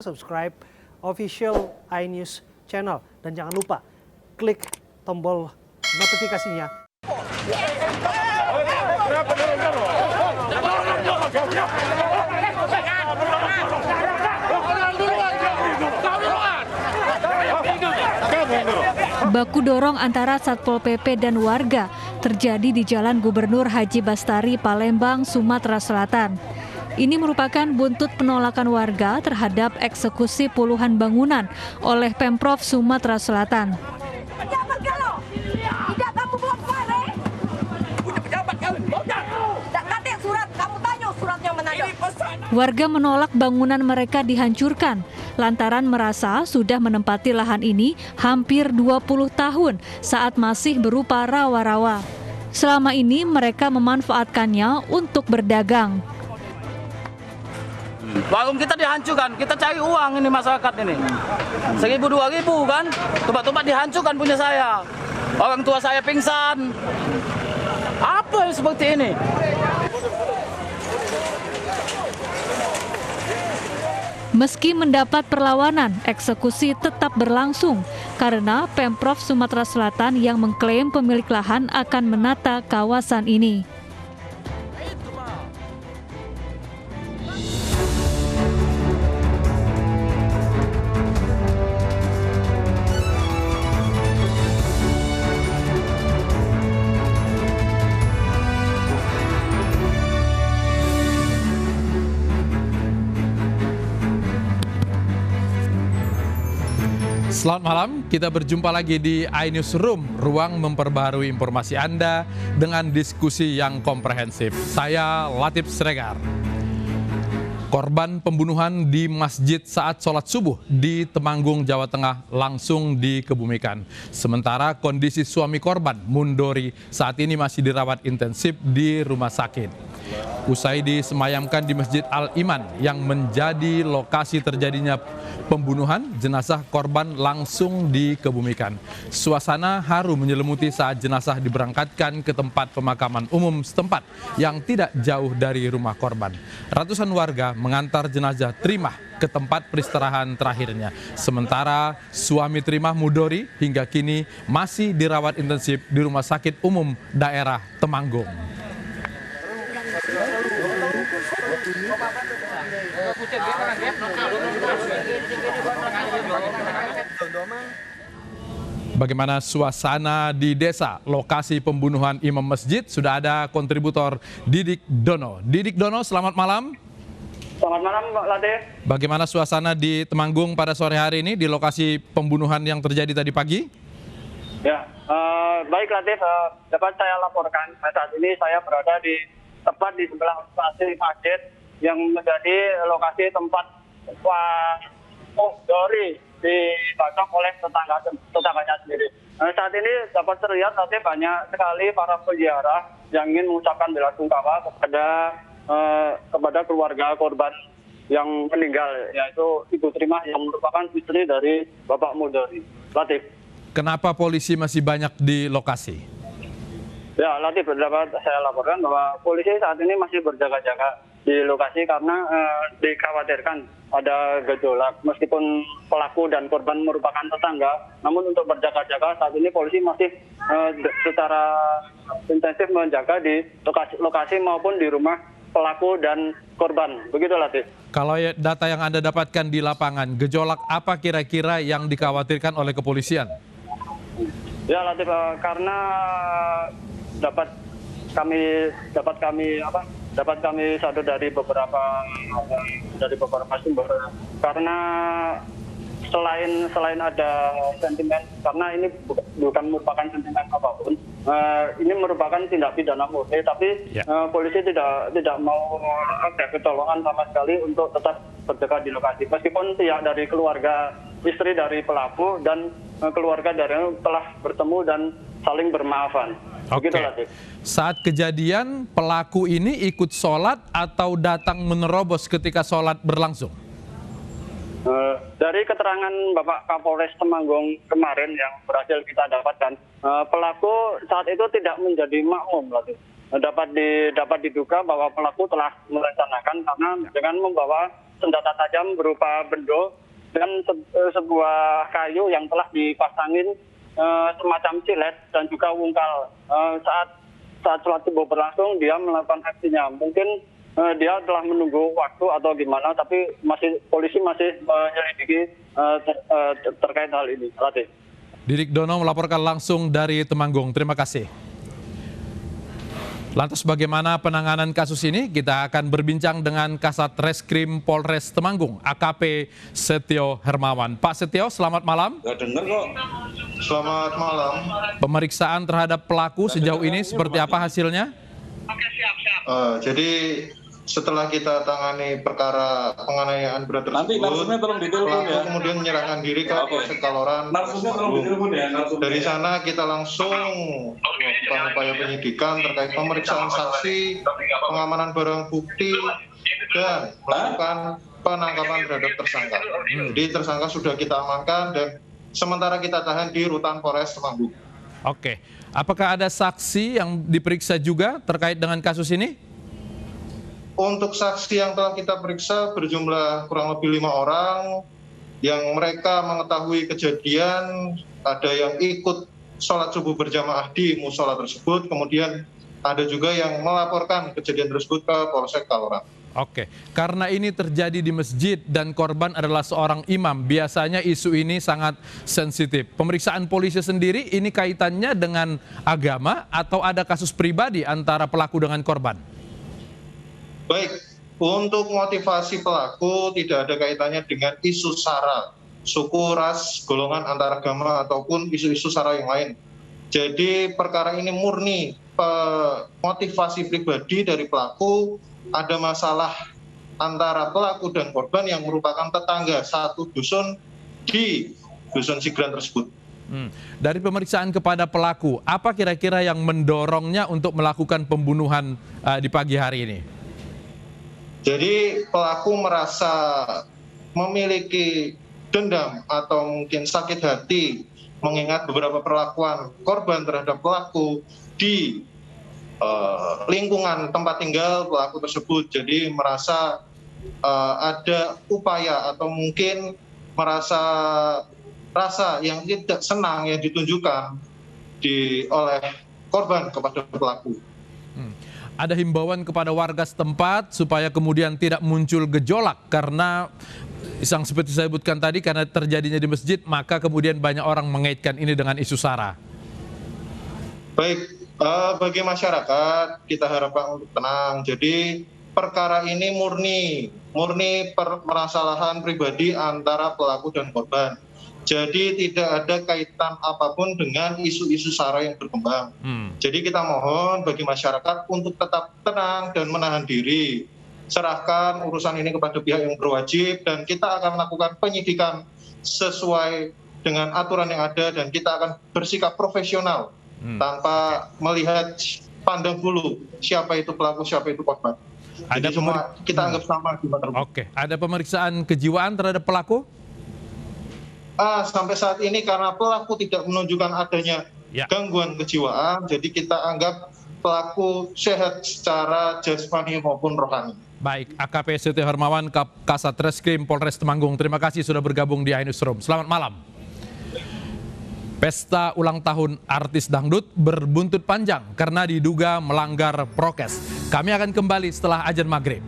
subscribe official iNews channel. Dan jangan lupa klik tombol notifikasinya. Baku dorong antara Satpol PP dan warga terjadi di Jalan Gubernur Haji Bastari, Palembang, Sumatera Selatan. Ini merupakan buntut penolakan warga terhadap eksekusi puluhan bangunan oleh Pemprov Sumatera Selatan. Pejabat kalau tidak kamu buat pare. Udah pejabat kalau tidak kata surat, kamu tanya suratnya mana ada. Warga menolak bangunan mereka dihancurkan lantaran merasa sudah menempati lahan ini hampir 20 tahun saat masih berupa rawa-rawa. Selama ini mereka memanfaatkannya untuk berdagang. Warung kita dihancurkan, kita cari uang ini masyarakat ini. 1.000-2.000 kan, tempat-tempat dihancurkan punya saya. Orang tua saya pingsan. Apa yang seperti ini? Meski mendapat perlawanan, eksekusi tetap berlangsung karena Pemprov Sumatera Selatan yang mengklaim pemilik lahan akan menata kawasan ini. Selamat malam, kita berjumpa lagi di iNewsroom, ruang memperbaharui informasi Anda dengan diskusi yang komprehensif. Saya Latif Sregar. Korban pembunuhan di masjid saat sholat subuh di Temanggung, Jawa Tengah langsung dikebumikan. Sementara kondisi suami korban, Mundori, saat ini masih dirawat intensif di rumah sakit. Usai disemayamkan di Masjid Al-Iman yang menjadi lokasi terjadinya pembunuhan, jenazah korban langsung dikebumikan. Suasana haru menyelimuti saat jenazah diberangkatkan ke tempat pemakaman umum setempat yang tidak jauh dari rumah korban. Ratusan warga mengantar jenazah Trimah ke tempat peristirahatan terakhirnya. Sementara suami Trimah, Mudori, hingga kini masih dirawat intensif di Rumah Sakit Umum Daerah Temanggung. Bagaimana suasana di desa lokasi pembunuhan imam masjid? Sudah ada kontributor Didik Dono. Didik Dono, selamat malam. Selamat malam, Pak Latif. Bagaimana suasana di Temanggung pada sore hari ini di lokasi pembunuhan yang terjadi tadi pagi? Ya, baik Latif, dapat saya laporkan saat ini saya berada di tepat di sebelah lokasi masjid yang menjadi lokasi tempat Dori dibacok oleh tetangganya sendiri. Saat ini dapat terlihat Latif banyak sekali para peziarah yang ingin mengucapkan bela sungkawa kepada keluarga korban yang meninggal, yaitu Ibu Trimah yang merupakan istri dari Bapak Mudori. Latif. Kenapa polisi masih banyak di lokasi? Ya, Latif, dapat saya laporkan bahwa polisi saat ini masih berjaga-jaga di lokasi karena dikhawatirkan ada gejolak. Meskipun pelaku dan korban merupakan tetangga, namun untuk berjaga-jaga saat ini polisi masih secara intensif menjaga di lokasi maupun di rumah pelaku dan korban. Begitu, Latif. Kalau data yang Anda dapatkan di lapangan, gejolak apa kira-kira yang dikhawatirkan oleh kepolisian? Ya, Latif, karena dapat kami sadar dari beberapa sumber, karena selain ada sentimen, karena ini bukan merupakan sentimen apapun, ini merupakan tindak pidana murni, tapi polisi tidak mau ada ketolongan sama sekali untuk tetap berjaga di lokasi, meskipun pihak dari keluarga istri dari pelaku dan keluarga dari telah bertemu dan saling bermaafan. Oke. Saat kejadian, pelaku ini ikut sholat atau datang menerobos ketika sholat berlangsung? Dari keterangan Bapak Kapolres Temanggung kemarin yang berhasil kita dapatkan, pelaku saat itu tidak menjadi makmum. Dapat diduga bahwa pelaku telah merencanakan karena dengan membawa senjata tajam berupa bendo dan sebuah kayu yang telah dipasangin semacam silet dan juga wungkal. Saat sholat subuh berlangsung, dia melakukan aksinya. Mungkin dia telah menunggu waktu atau gimana, tapi polisi masih menyelidiki terkait hal ini. Latif. Didik Dono melaporkan langsung dari Temanggung. Terima kasih. Lantas bagaimana penanganan kasus ini? Kita akan berbincang dengan Kasat Reskrim Polres Temanggung, AKP Setio Hermawan. Pak Setio, selamat malam. Gak denger kok. Selamat malam. Pemeriksaan terhadap pelaku sejauh ini seperti apa hasilnya? Jadi setelah kita tangani perkara penganiayaan berat tersebut, pelaku kemudian menyerahkan diri ke Polsek Kaloran. Dari sana kita langsung melakukan upaya penyidikan terkait pemeriksaan saksi, pengamanan barang bukti, dan melakukan penangkapan terhadap tersangka. Jadi tersangka sudah kita amankan dan sementara kita tahan di Rutan Polres Temanggung. Oke, apakah ada saksi yang diperiksa juga terkait dengan kasus ini? Untuk saksi yang telah kita periksa berjumlah kurang lebih 5 orang, yang mereka mengetahui kejadian, ada yang ikut sholat subuh berjamaah di musola tersebut, kemudian ada juga yang melaporkan kejadian tersebut ke Polsek Kaloran. Oke, karena ini terjadi di masjid dan korban adalah seorang imam, biasanya isu ini sangat sensitif. Pemeriksaan polisi sendiri ini kaitannya dengan agama atau ada kasus pribadi antara pelaku dengan korban? Baik, untuk motivasi pelaku tidak ada kaitannya dengan isu SARA, suku, ras, golongan, antar agama, ataupun isu-isu SARA yang lain. Jadi perkara ini murni motivasi pribadi dari pelaku, ada masalah antara pelaku dan korban yang merupakan tetangga satu dusun di dusun Sigran tersebut. Dari pemeriksaan kepada pelaku, apa kira-kira yang mendorongnya untuk melakukan pembunuhan di pagi hari ini? Jadi pelaku merasa memiliki dendam atau mungkin sakit hati mengingat beberapa perlakuan korban terhadap pelaku di lingkungan tempat tinggal pelaku tersebut. Jadi merasa ada upaya atau mungkin merasa rasa yang tidak senang yang ditunjukkan oleh korban kepada pelaku. Ada himbauan kepada warga setempat supaya kemudian tidak muncul gejolak karena yang seperti saya sebutkan tadi, karena terjadinya di masjid, maka kemudian banyak orang mengaitkan ini dengan isu SARA. Baik, bagi masyarakat kita harapkan untuk tenang. Jadi perkara ini murni permasalahan pribadi antara pelaku dan korban. Jadi tidak ada kaitan apapun dengan isu-isu SARA yang berkembang. Jadi kita mohon bagi masyarakat untuk tetap tenang dan menahan diri. Serahkan urusan ini kepada pihak yang berwajib dan kita akan melakukan penyidikan sesuai dengan aturan yang ada dan kita akan bersikap profesional tanpa melihat pandang bulu siapa itu pelaku, siapa itu korban. Jadi semua kita anggap sama di mata umum. Oke, ada pemeriksaan kejiwaan terhadap pelaku? Sampai saat ini karena pelaku tidak menunjukkan adanya gangguan kejiwaan, jadi kita anggap pelaku sehat secara jasmani maupun rohani. Baik, AKP Setio Hermawan, Kasat Reskrim Polres Temanggung, terima kasih sudah bergabung di iNewsroom. Selamat malam. Pesta ulang tahun artis dangdut berbuntut panjang karena diduga melanggar prokes. Kami akan kembali setelah azan maghrib.